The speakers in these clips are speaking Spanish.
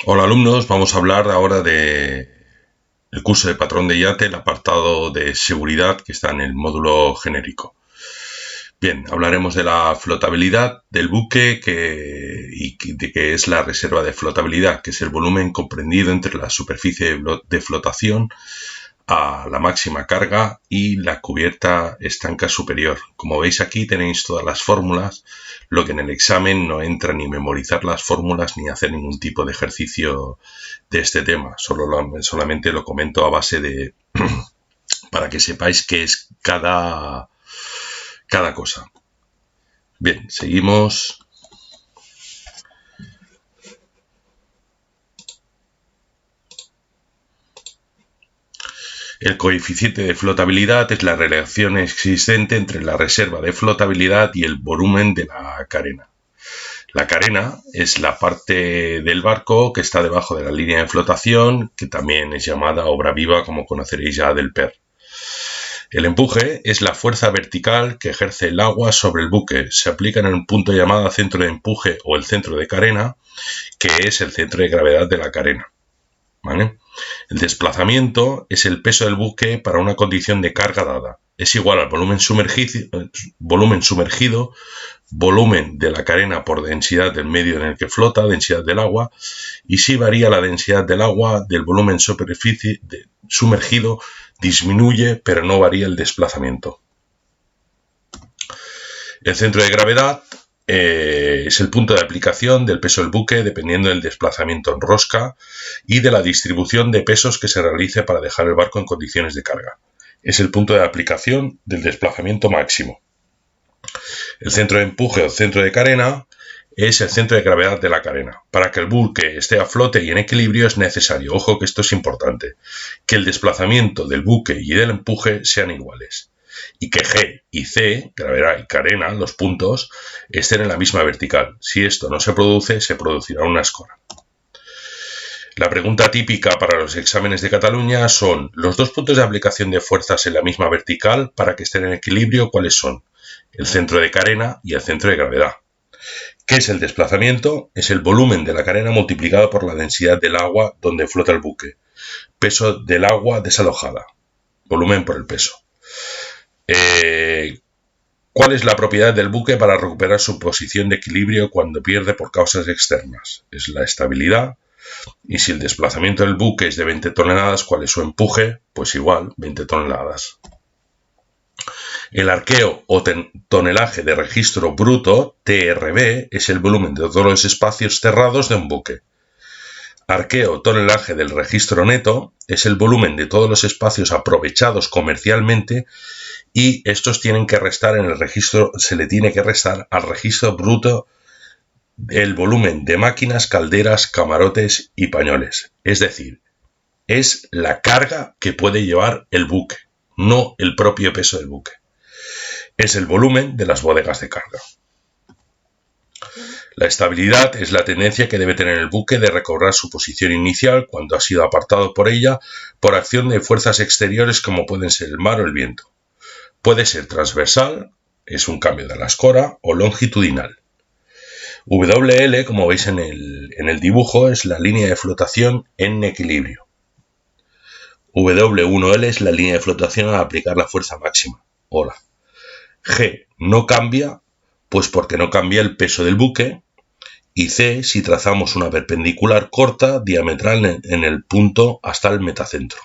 Hola alumnos, vamos a hablar ahora de el curso de patrón de yate, el apartado de seguridad que está en el módulo genérico. Bien, hablaremos de la flotabilidad del buque y de qué es la reserva de flotabilidad, que es el volumen comprendido entre la superficie de flotación a la máxima carga y la cubierta estanca superior. Como veis aquí tenéis todas las fórmulas, lo que en el examen no entra ni memorizar las fórmulas ni hacer ningún tipo de ejercicio de este tema, solamente lo comento a base de para que sepáis qué es cada cosa. Bien, seguimos. El coeficiente de flotabilidad es la relación existente entre la reserva de flotabilidad y el volumen de la carena. La carena es la parte del barco que está debajo de la línea de flotación, que también es llamada obra viva, como conoceréis ya del PER. El empuje es la fuerza vertical que ejerce el agua sobre el buque. Se aplica en el punto llamado centro de empuje o el centro de carena, que es el centro de gravedad de la carena. ¿Vale? El desplazamiento es el peso del buque para una condición de carga dada. Es igual al volumen sumergido, volumen de la carena por densidad del medio en el que flota, densidad del agua, y si varía la densidad del agua del volumen sumergido, disminuye, pero no varía el desplazamiento. El centro de gravedad es el punto de aplicación del peso del buque dependiendo del desplazamiento en rosca y de la distribución de pesos que se realice para dejar el barco en condiciones de carga. Es el punto de aplicación del desplazamiento máximo. El centro de empuje o centro de carena es el centro de gravedad de la carena. Para que el buque esté a flote y en equilibrio es necesario, ojo que esto es importante, que el desplazamiento del buque y del empuje sean iguales y que G y C, gravedad y carena, los puntos, estén en la misma vertical. Si esto no se produce, se producirá una escora. La pregunta típica para los exámenes de Cataluña son: los dos puntos de aplicación de fuerzas en la misma vertical para que estén en equilibrio, ¿cuáles son? El centro de carena y el centro de gravedad. ¿Qué es el desplazamiento? Es el volumen de la carena multiplicado por la densidad del agua donde flota el buque. Peso del agua desalojada. Volumen por el peso. ¿Cuál es la propiedad del buque para recuperar su posición de equilibrio cuando pierde por causas externas? Es la estabilidad. Y si el desplazamiento del buque es de 20 toneladas, ¿cuál es su empuje? Pues igual, 20 toneladas. El arqueo o tonelaje de registro bruto, TRB, es el volumen de todos los espacios cerrados de un buque. Arqueo o tonelaje del registro neto es el volumen de todos los espacios aprovechados comercialmente y estos tienen que restar en el registro, se le tiene que restar al registro bruto el volumen de máquinas, calderas, camarotes y pañoles. Es decir, es la carga que puede llevar el buque, no el propio peso del buque. Es el volumen de las bodegas de carga. La estabilidad es la tendencia que debe tener el buque de recobrar su posición inicial cuando ha sido apartado por ella por acción de fuerzas exteriores como pueden ser el mar o el viento. Puede ser transversal, es un cambio de la escora, o longitudinal. WL, como veis en el dibujo, es la línea de flotación en equilibrio. W1L es la línea de flotación al aplicar la fuerza máxima. Hola. G no cambia, pues porque no cambia el peso del buque, y C si trazamos una perpendicular corta diametral en el punto hasta el metacentro.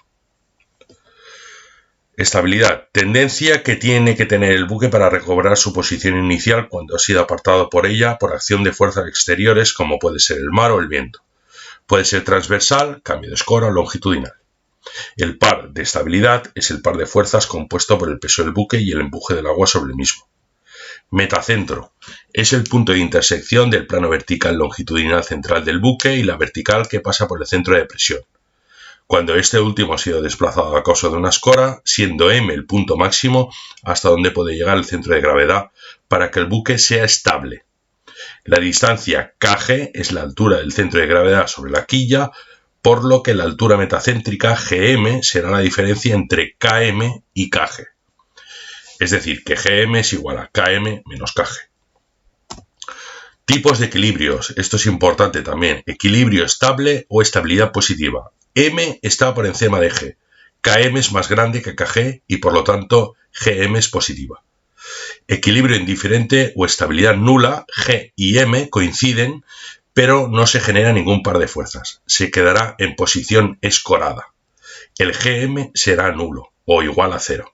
Estabilidad, tendencia que tiene que tener el buque para recobrar su posición inicial cuando ha sido apartado por ella por acción de fuerzas exteriores como puede ser el mar o el viento. Puede ser transversal, cambio de escora o longitudinal. El par de estabilidad es el par de fuerzas compuesto por el peso del buque y el empuje del agua sobre el mismo. Metacentro es el punto de intersección del plano vertical longitudinal central del buque y la vertical que pasa por el centro de presión, cuando este último ha sido desplazado a causa de una escora, siendo M el punto máximo hasta donde puede llegar el centro de gravedad para que el buque sea estable. La distancia KG es la altura del centro de gravedad sobre la quilla, por lo que la altura metacéntrica GM será la diferencia entre KM y KG. Es decir, que GM es igual a KM menos KG. Tipos de equilibrios, esto es importante también. Equilibrio estable o estabilidad positiva. M está por encima de G. Km es más grande que Kg y por lo tanto Gm es positiva. Equilibrio indiferente o estabilidad nula, G y M coinciden, pero no se genera ningún par de fuerzas. Se quedará en posición escorada. El Gm será nulo o igual a 0.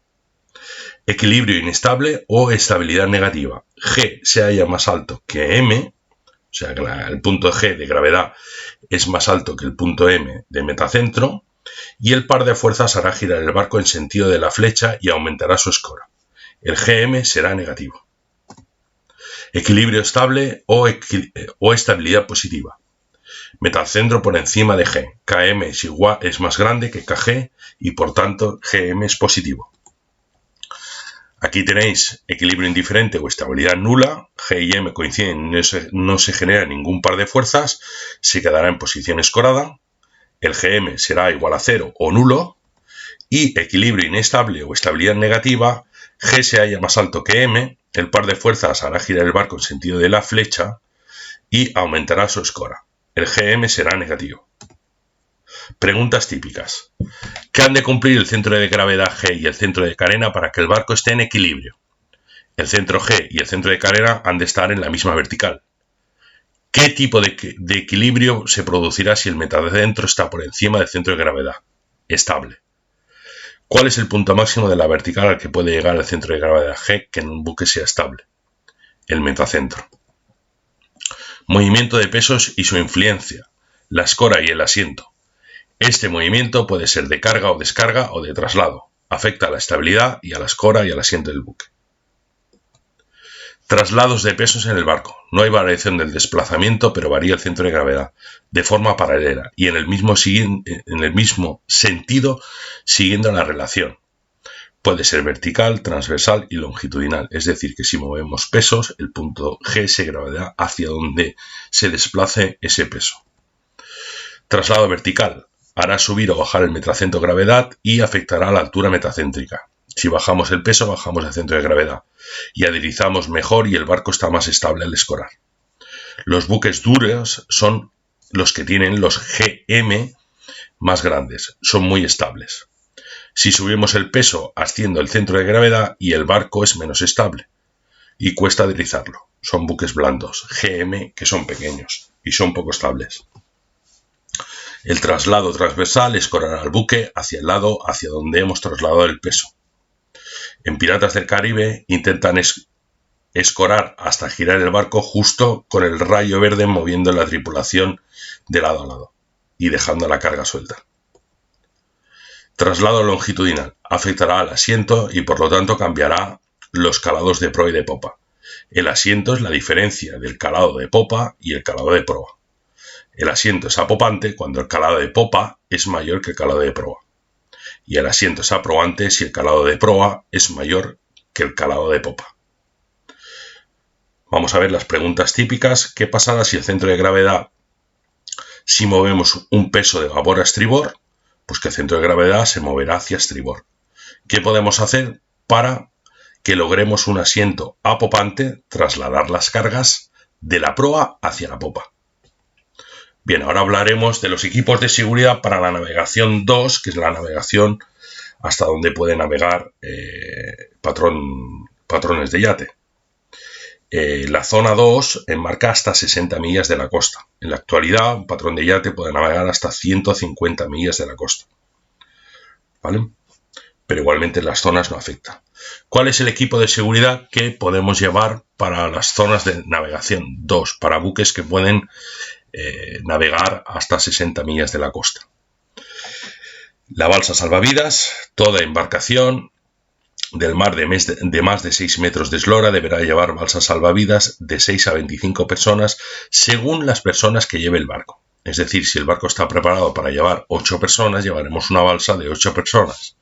Equilibrio inestable o estabilidad negativa. G se halla más alto que M, o sea que el punto G de gravedad es más alto que el punto M de metacentro, y el par de fuerzas hará girar el barco en sentido de la flecha y aumentará su escora. El Gm será negativo. Equilibrio estable o estabilidad positiva. Metacentro por encima de G. Km es más grande que Kg y por tanto Gm es positivo. Aquí tenéis equilibrio indiferente o estabilidad nula, G y M coinciden, no se genera ningún par de fuerzas, se quedará en posición escorada, el Gm será igual a 0 o nulo, y equilibrio inestable o estabilidad negativa, G se halla más alto que M, el par de fuerzas hará girar el barco en sentido de la flecha y aumentará su escora. El Gm será negativo. Preguntas típicas. ¿Qué han de cumplir el centro de gravedad G y el centro de carena para que el barco esté en equilibrio? El centro G y el centro de carena han de estar en la misma vertical. ¿Qué tipo de equilibrio se producirá si el metacentro está por encima del centro de gravedad? Estable. ¿Cuál es el punto máximo de la vertical al que puede llegar el centro de gravedad G que en un buque sea estable? El metacentro. Movimiento de pesos y su influencia. La escora y el asiento. Este movimiento puede ser de carga o descarga o de traslado. Afecta a la estabilidad y a la escora y al asiento del buque. Traslados de pesos en el barco. No hay variación del desplazamiento, pero varía el centro de gravedad de forma paralela y en el mismo sentido siguiendo la relación. Puede ser vertical, transversal y longitudinal, es decir, que si movemos pesos, el punto G se gravedad hacia donde se desplace ese peso. Traslado vertical. Hará subir o bajar el metacentro de gravedad y afectará a la altura metacéntrica. Si bajamos el peso, bajamos el centro de gravedad y aderezamos mejor y el barco está más estable al escorar. Los buques duros son los que tienen los Gm más grandes, son muy estables. Si subimos el peso, asciende el centro de gravedad y el barco es menos estable y cuesta aderezarlo. Son buques blandos, Gm, que son pequeños y son poco estables. El traslado transversal escorará al buque hacia el lado hacia donde hemos trasladado el peso. En Piratas del Caribe intentan escorar hasta girar el barco justo con el rayo verde moviendo la tripulación de lado a lado y dejando la carga suelta. Traslado longitudinal. Afectará al asiento y por lo tanto cambiará los calados de proa y de popa. El asiento es la diferencia del calado de popa y el calado de proa. El asiento es apopante cuando el calado de popa es mayor que el calado de proa. Y el asiento es aproante si el calado de proa es mayor que el calado de popa. Vamos a ver las preguntas típicas. ¿Qué pasará si el centro de gravedad, si movemos un peso de babor a estribor? Pues que el centro de gravedad se moverá hacia estribor. ¿Qué podemos hacer para que logremos un asiento apopante, trasladar las cargas de la proa hacia la popa? Bien, ahora hablaremos de los equipos de seguridad para la navegación 2, que es la navegación hasta donde puede navegar patrones de yate. La zona 2 enmarca hasta 60 millas de la costa. En la actualidad, un patrón de yate puede navegar hasta 150 millas de la costa. ¿Vale? Pero igualmente las zonas no afectan. ¿Cuál es el equipo de seguridad que podemos llevar para las zonas de navegación 2? Para buques que pueden navegar hasta 60 millas de la costa. La balsa salvavidas. Toda embarcación del mar de más de 6 metros de eslora deberá llevar balsas salvavidas de 6 a 25 personas según las personas que lleve el barco. Es decir, si el barco está preparado para llevar 8 personas, llevaremos una balsa de 8 personas.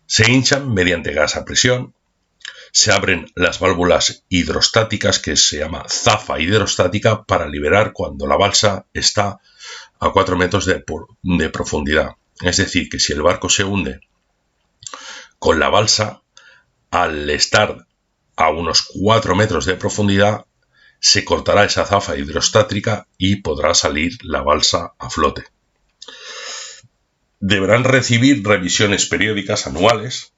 Se hinchan mediante gas a presión. Se abren las válvulas hidrostáticas, que se llama zafa hidrostática, para liberar cuando la balsa está a 4 metros de profundidad. Es decir, que si el barco se hunde con la balsa, al estar a unos 4 metros de profundidad, se cortará esa zafa hidrostática y podrá salir la balsa a flote. Deberán recibir revisiones periódicas anuales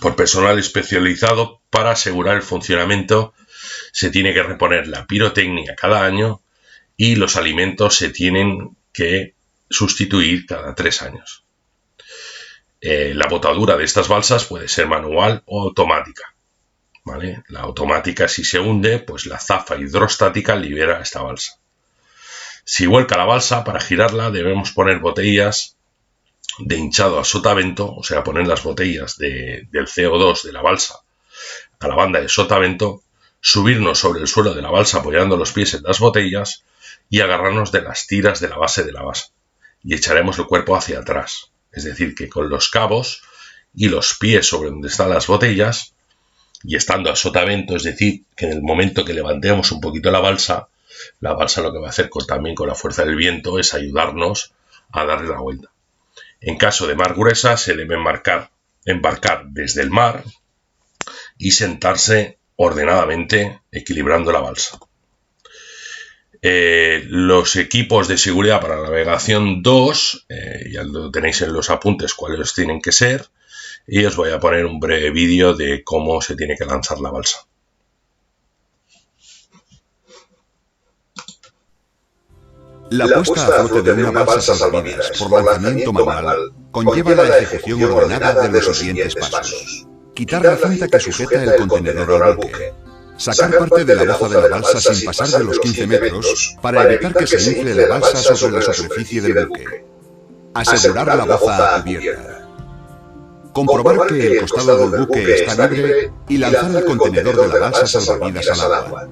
por personal especializado para asegurar el funcionamiento. Se tiene que reponer la pirotecnia cada año y los alimentos se tienen que sustituir cada 3 años. La botadura de estas balsas puede ser manual o automática, ¿vale? La automática, si se hunde, pues la zafa hidrostática libera esta balsa. Si vuelca la balsa, para girarla debemos poner botellas de hinchado a sotavento, o sea, poner las botellas del CO2 de la balsa a la banda de sotavento, subirnos sobre el suelo de la balsa apoyando los pies en las botellas y agarrarnos de las tiras de la base de la balsa y echaremos el cuerpo hacia atrás, es decir, que con los cabos y los pies sobre donde están las botellas y estando a sotavento, es decir, que en el momento que levantemos un poquito la balsa lo que va a hacer también con la fuerza del viento es ayudarnos a darle la vuelta. En caso de mar gruesa se debe embarcar desde el mar y sentarse ordenadamente equilibrando la balsa. Los equipos de seguridad para la navegación 2, ya lo tenéis en los apuntes cuáles tienen que ser, y os voy a poner un breve vídeo de cómo se tiene que lanzar la balsa. La puesta a flote de una balsa salvavidas por lanzamiento manual conlleva la ejecución ordenada de los siguientes pasos. Quitar la cinta que sujeta el contenedor al buque. Sacar parte de la boza de la balsa sin pasar de los 15 metros para evitar que se infle la balsa sobre la superficie del buque. Asegurar la boza abierta. Comprobar que el costado del buque está libre y lanzar el contenedor de la balsa salvavidas al agua.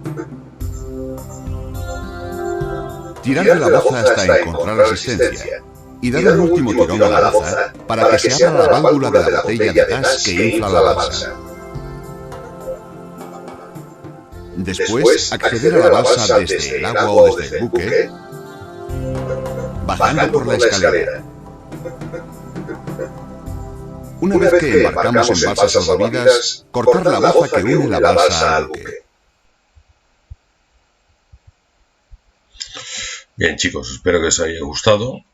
Tirar de la boza hasta encontrar asistencia y dar un último tirón a la boza para que se abra la válvula de la botella de gas que infla la balsa. Después, acceder a la balsa desde el agua o desde el buque, bajando por la escalera. Una vez que embarcamos en balsas salvavidas, cortar la boza que une la balsa al buque. Bien, chicos, espero que os haya gustado.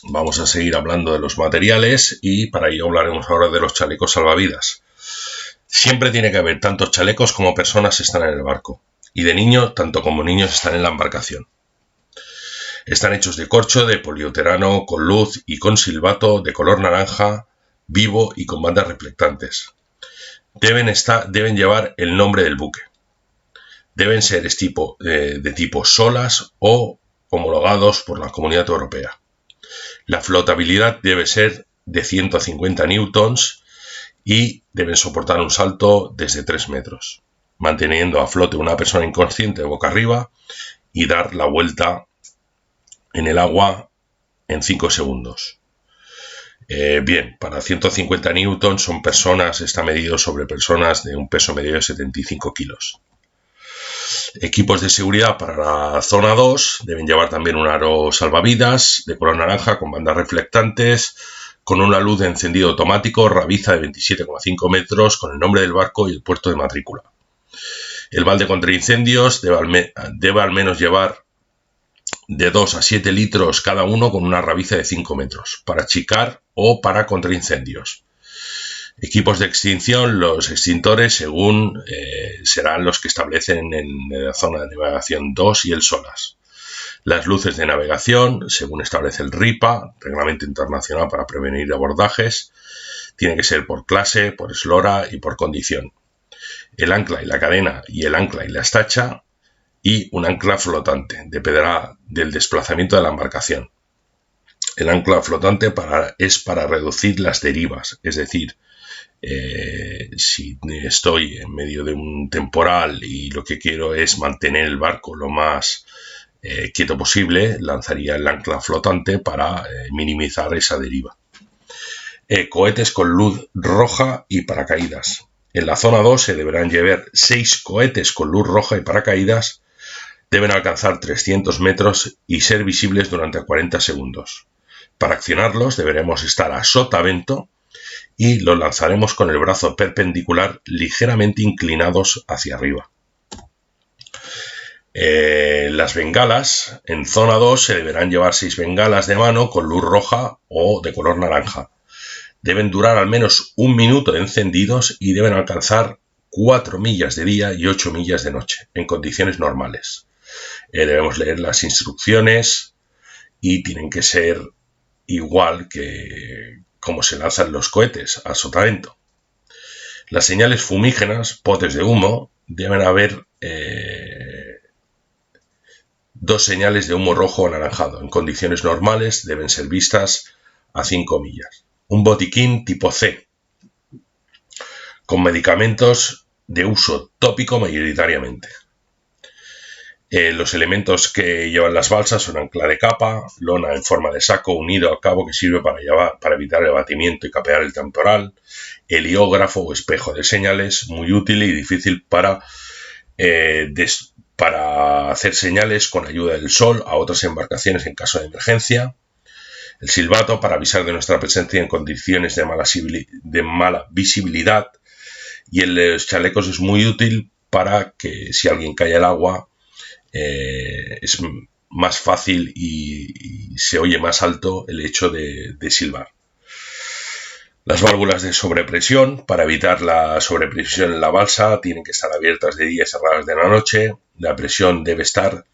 Vamos a seguir hablando de los materiales y para ello hablaremos ahora de los chalecos salvavidas. Siempre tiene que haber tantos chalecos como personas están en el barco, y de niños, tanto como niños están en la embarcación. Están hechos de corcho, de poliuretano, con luz y con silbato de color naranja, vivo y con bandas reflectantes. Deben llevar el nombre del buque. Deben ser de tipo solas o homologados por la Comunidad Europea. La flotabilidad debe ser de 150 newtons y deben soportar un salto desde 3 metros, manteniendo a flote una persona inconsciente boca arriba y dar la vuelta en el agua en 5 segundos. Bien, para 150 newtons está medido sobre personas de un peso medio de 75 kilos. Equipos de seguridad para la zona 2 deben llevar también un aro salvavidas de color naranja con bandas reflectantes, con una luz de encendido automático Rabiza de 27,5 metros con el nombre del barco y el puerto de matrícula. El balde contra incendios debe al menos llevar de 2 a 7 litros cada uno con una rabiza de 5 metros para achicar o para contraincendios. Equipos de extinción, los extintores según serán los que establecen en la zona de navegación 2 y el SOLAS. Las luces de navegación, según establece el RIPA, Reglamento Internacional para Prevenir Abordajes, tiene que ser por clase, por eslora y por condición. El ancla y la cadena y el ancla y la estacha y un ancla flotante, dependerá del desplazamiento de la embarcación. El ancla flotante es para reducir las derivas, es decir, si estoy en medio de un temporal y lo que quiero es mantener el barco lo más quieto posible, lanzaría el ancla flotante para minimizar esa deriva. Cohetes con luz roja y paracaídas. En la zona 2 se deberán llevar 6 cohetes con luz roja y paracaídas. Deben alcanzar 300 metros y ser visibles durante 40 segundos. Para accionarlos deberemos estar a sotavento y los lanzaremos con el brazo perpendicular ligeramente inclinados hacia arriba. Las bengalas, en zona 2 se deberán llevar 6 bengalas de mano con luz roja o de color naranja. Deben durar al menos 1 minuto encendidos y deben alcanzar 4 millas de día y 8 millas de noche, en condiciones normales. Debemos leer las instrucciones y tienen que ser igual que como se lanzan los cohetes, a sotavento. Las señales fumígenas, potes de humo, deben haber 2 señales de humo rojo o anaranjado. En condiciones normales deben ser vistas a 5 millas. Un botiquín tipo C, con medicamentos de uso tópico mayoritariamente. Los elementos que llevan las balsas son ancla de capa, lona en forma de saco unido al cabo que sirve para evitar el abatimiento y capear el temporal, heliógrafo o espejo de señales, muy útil y difícil para hacer señales con ayuda del sol a otras embarcaciones en caso de emergencia. El silbato para avisar de nuestra presencia en condiciones de mala visibilidad. Y los chalecos es muy útil para que si alguien cae al agua es más fácil y se oye más alto el hecho de silbar. Las válvulas de sobrepresión, para evitar la sobrepresión en la balsa, tienen que estar abiertas de día y cerradas de la noche. La presión debe estar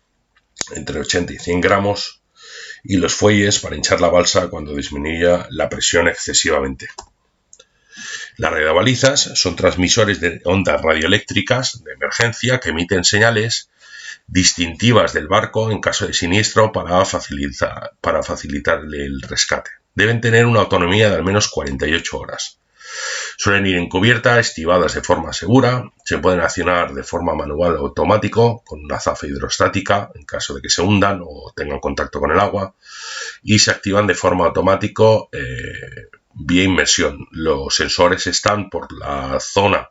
entre 80 y 100 gramos. Y los fuelles para hinchar la balsa cuando disminuya la presión excesivamente. Las radiobalizas son transmisores de ondas radioeléctricas de emergencia que emiten señales distintivas del barco en caso de siniestro para facilitar el rescate. Deben tener una autonomía de al menos 48 horas. Suelen ir en cubierta, estivadas de forma segura, se pueden accionar de forma manual o automático con una zafa hidrostática en caso de que se hundan o tengan contacto con el agua, y se activan de forma automática vía inmersión. Los sensores están por la zona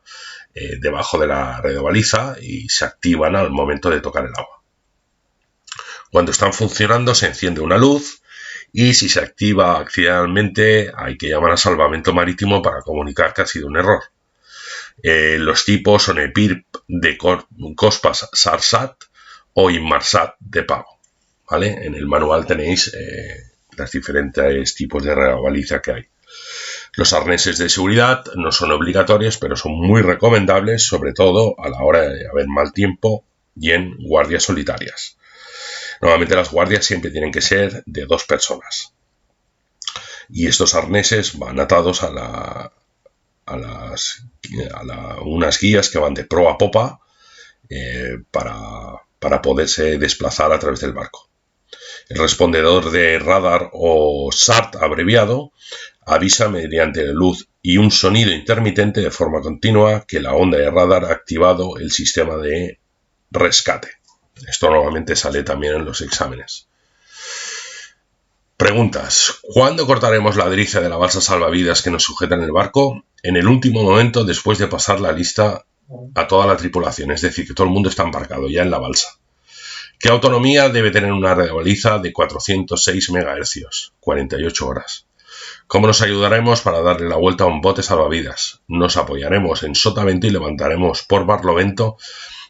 debajo de la radiobaliza y se activan al momento de tocar el agua. Cuando están funcionando se enciende una luz y si se activa accidentalmente hay que llamar a salvamento marítimo para comunicar que ha sido un error. Los tipos son el PIRP de Cospas Sarsat o Inmarsat de pago, ¿vale? En el manual tenéis los diferentes tipos de radiobaliza que hay. Los arneses de seguridad no son obligatorios, pero son muy recomendables, sobre todo a la hora de haber mal tiempo y en guardias solitarias. Normalmente las guardias siempre tienen que ser de 2 personas. Y estos arneses van atados a unas guías que van de proa a popa para poderse desplazar a través del barco. El respondedor de radar o SART abreviado avisa mediante luz y un sonido intermitente de forma continua que la onda de radar ha activado el sistema de rescate. Esto normalmente sale también en los exámenes. Preguntas. ¿Cuándo cortaremos la driza de la balsa salvavidas que nos sujeta en el barco? En el último momento después de pasar la lista a toda la tripulación, es decir, que todo el mundo está embarcado ya en la balsa. ¿Qué autonomía debe tener una radiobaliza de 406 MHz? 48 horas. ¿Cómo nos ayudaremos para darle la vuelta a un bote salvavidas? Nos apoyaremos en sotavento y levantaremos por barlovento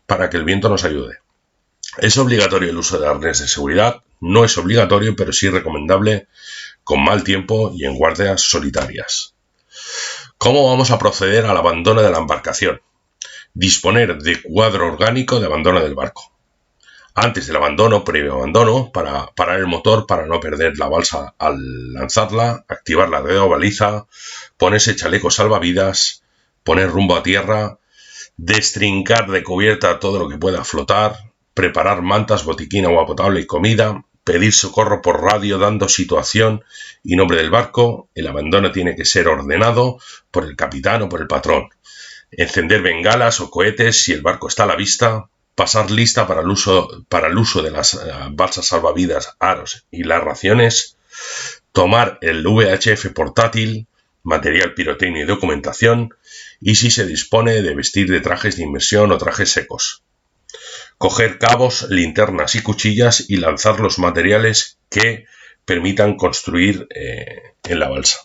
para que el viento nos ayude. ¿Es obligatorio el uso de arnés de seguridad? No es obligatorio, pero sí recomendable con mal tiempo y en guardias solitarias. ¿Cómo vamos a proceder al abandono de la embarcación? Disponer de cuadro orgánico de abandono del barco. Antes del abandono, previo abandono, para parar el motor para no perder la balsa al lanzarla, activar la radiobaliza, ponerse chaleco salvavidas, poner rumbo a tierra, destrincar de cubierta todo lo que pueda flotar, preparar mantas, botiquín, agua potable y comida, pedir socorro por radio dando situación y nombre del barco. El abandono tiene que ser ordenado por el capitán o por el patrón. Encender bengalas o cohetes si el barco está a la vista. Pasar lista para el uso de las balsas salvavidas, aros y las raciones. Tomar el VHF portátil, material pirotecnia y documentación. Y si se dispone de vestir de trajes de inmersión o trajes secos. Coger cabos, linternas y cuchillas y lanzar los materiales que permitan construir en la balsa.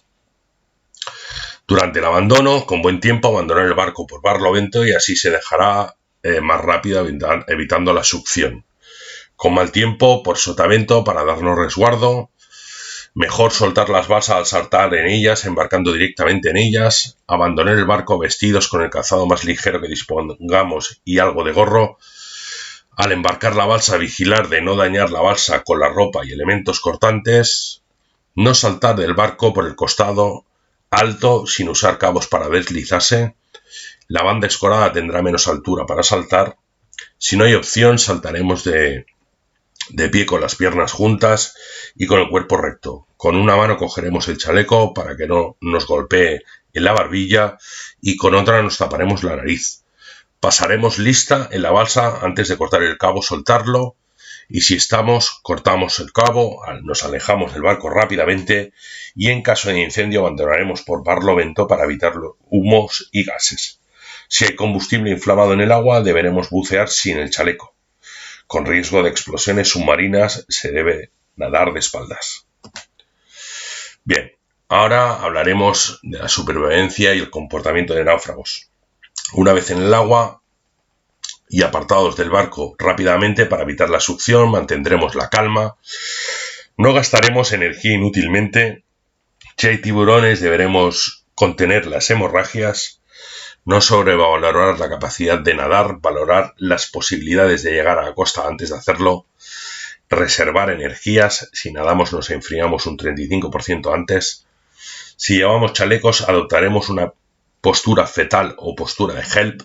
Durante el abandono, con buen tiempo, abandonar el barco por barlovento y así se dejará más rápida, evitando la succión. Con mal tiempo, por sotavento, para darnos resguardo. Mejor soltar las balsas al saltar en ellas, embarcando directamente en ellas. Abandonar el barco vestidos con el calzado más ligero que dispongamos y algo de gorro. Al embarcar la balsa, vigilar de no dañar la balsa con la ropa y elementos cortantes. No saltar del barco por el costado alto sin usar cabos para deslizarse. La banda escorada tendrá menos altura para saltar. Si no hay opción, saltaremos de pie con las piernas juntas y con el cuerpo recto. Con una mano cogeremos el chaleco para que no nos golpee en la barbilla y con otra nos taparemos la nariz. Pasaremos lista en la balsa antes de cortar el cabo, soltarlo, y si estamos, cortamos el cabo, nos alejamos del barco rápidamente y en caso de incendio abandonaremos por barlovento para evitar los humos y gases. Si hay combustible inflamado en el agua, deberemos bucear sin el chaleco. Con riesgo de explosiones submarinas, se debe nadar de espaldas. Bien, ahora hablaremos de la supervivencia y el comportamiento de náufragos. Una vez en el agua y apartados del barco rápidamente para evitar la succión, mantendremos la calma, no gastaremos energía inútilmente. Si hay tiburones, deberemos contener las hemorragias, no sobrevalorar la capacidad de nadar, valorar las posibilidades de llegar a la costa antes de hacerlo, reservar energías, si nadamos nos enfriamos un 35% antes. Si llevamos chalecos, adoptaremos una postura fetal o postura de help,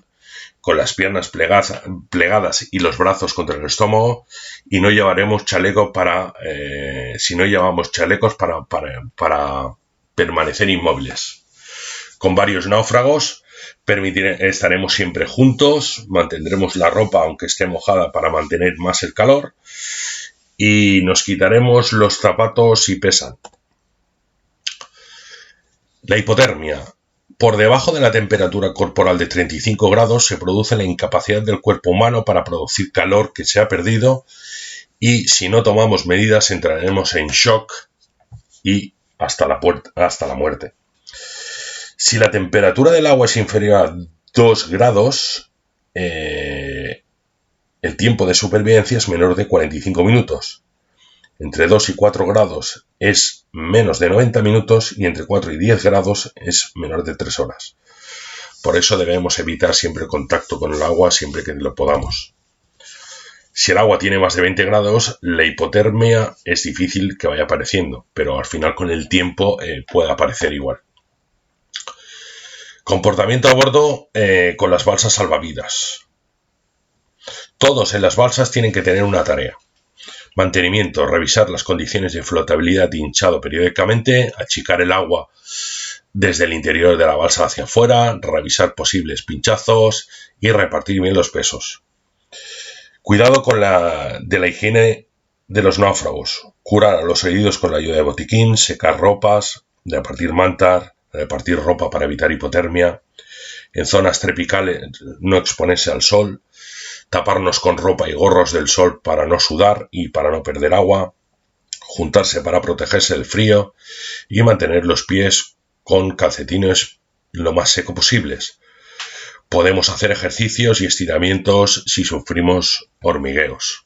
con las piernas plegadas y los brazos contra el estómago, y no llevaremos chaleco si no llevamos chalecos para permanecer inmóviles. Con varios náufragos estaremos siempre juntos, mantendremos la ropa aunque esté mojada para mantener más el calor, y nos quitaremos los zapatos si pesan. La hipotermia. Por debajo de la temperatura corporal de 35 grados se produce la incapacidad del cuerpo humano para producir calor que se ha perdido, y si no tomamos medidas entraremos en shock y hasta la muerte. Si la temperatura del agua es inferior a 2 grados, el tiempo de supervivencia es menor de 45 minutos. Entre 2 y 4 grados es menos de 90 minutos y entre 4 y 10 grados es menor de 3 horas. Por eso debemos evitar siempre el contacto con el agua siempre que lo podamos. Si el agua tiene más de 20 grados, la hipotermia es difícil que vaya apareciendo, pero al final con el tiempo puede aparecer igual. Comportamiento a bordo con las balsas salvavidas. Todos en las balsas tienen que tener una tarea. Mantenimiento, revisar las condiciones de flotabilidad y hinchado periódicamente, achicar el agua desde el interior de la balsa hacia afuera, revisar posibles pinchazos y repartir bien los pesos. Cuidado con la higiene de los náufragos, curar a los heridos con la ayuda de botiquín, secar ropas, repartir mantas, repartir ropa para evitar hipotermia. En zonas tropicales no exponerse al sol, taparnos con ropa y gorros del sol para no sudar y para no perder agua, juntarse para protegerse del frío y mantener los pies con calcetines lo más seco posibles. Podemos hacer ejercicios y estiramientos si sufrimos hormigueos.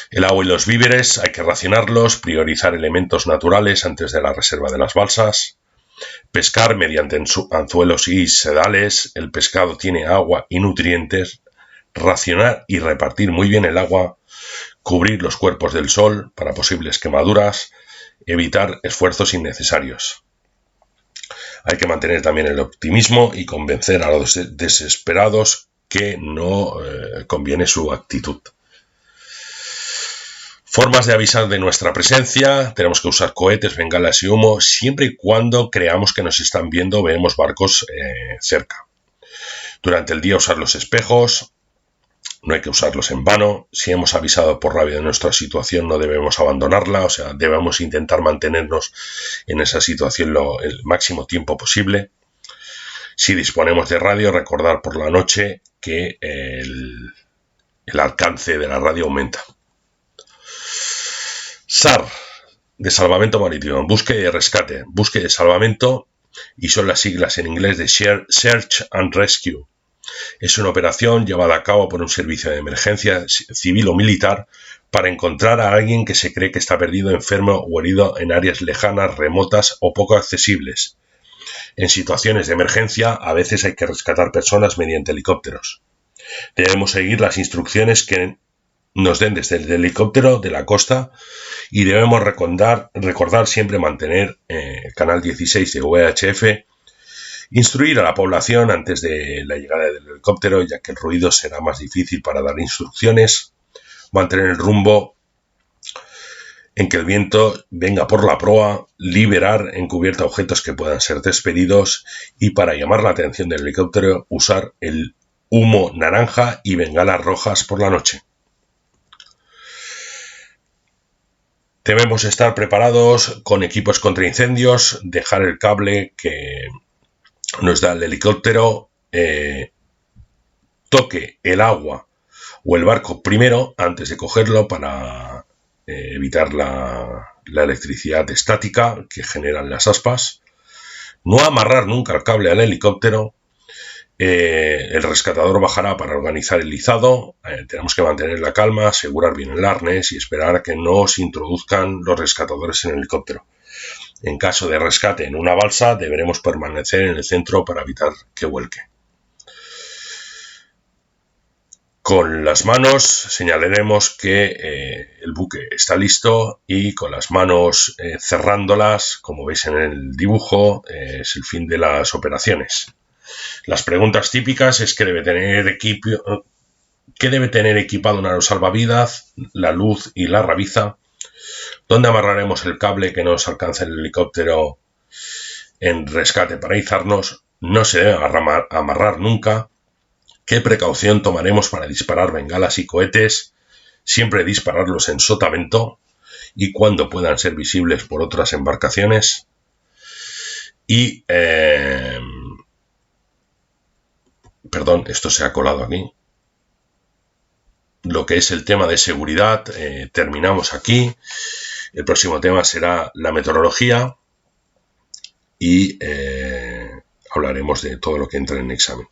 El agua y los víveres hay que racionarlos, priorizar elementos naturales antes de la reserva de las balsas. Pescar mediante anzuelos y sedales. El pescado tiene agua y nutrientes. Racionar y repartir muy bien el agua. Cubrir los cuerpos del sol para posibles quemaduras. Evitar esfuerzos innecesarios. Hay que mantener también el optimismo y convencer a los desesperados que no conviene su actitud. Formas de avisar de nuestra presencia. Tenemos que usar cohetes, bengalas y humo siempre y cuando creamos que nos están viendo o vemos barcos cerca. Durante el día usar los espejos. No hay que usarlos en vano. Si hemos avisado por rabia de nuestra situación no debemos abandonarla. O sea, debemos intentar mantenernos en esa situación el máximo tiempo posible. Si disponemos de radio, recordar por la noche que el alcance de la radio aumenta. SAR, de salvamento marítimo, búsqueda y rescate, búsqueda y salvamento, y son las siglas en inglés de Search and Rescue. Es una operación llevada a cabo por un servicio de emergencia civil o militar para encontrar a alguien que se cree que está perdido, enfermo o herido en áreas lejanas, remotas o poco accesibles. En situaciones de emergencia, a veces hay que rescatar personas mediante helicópteros. Debemos seguir las instrucciones que nos den desde el helicóptero de la costa y debemos recordar siempre mantener el canal 16 de VHF, instruir a la población antes de la llegada del helicóptero, ya que el ruido será más difícil para dar instrucciones, mantener el rumbo en que el viento venga por la proa, liberar en cubierta objetos que puedan ser despedidos y, para llamar la atención del helicóptero, usar el humo naranja y bengalas rojas por la noche. Debemos estar preparados con equipos contra incendios, dejar el cable que nos da el helicóptero, toque el agua o el barco primero antes de cogerlo para evitar la electricidad estática que generan las aspas. No amarrar nunca el cable al helicóptero. El rescatador bajará para organizar el izado. Tenemos que mantener la calma, asegurar bien el arnés y esperar a que no se introduzcan los rescatadores en el helicóptero. En caso de rescate en una balsa, deberemos permanecer en el centro para evitar que vuelque. Con las manos señalaremos que el buque está listo y con las manos cerrándolas, como veis en el dibujo, es el fin de las operaciones. Las preguntas típicas es qué debe tener equipado un aro salvavidas, la luz y la rabiza, dónde amarraremos el cable que nos alcance el helicóptero en rescate para izarnos, no se debe amarrar nunca, qué precaución tomaremos para disparar bengalas y cohetes, siempre dispararlos en sotavento y cuando puedan ser visibles por otras embarcaciones. Y perdón, esto se ha colado aquí. Lo que es el tema de seguridad, terminamos aquí. El próximo tema será la meteorología y hablaremos de todo lo que entra en examen.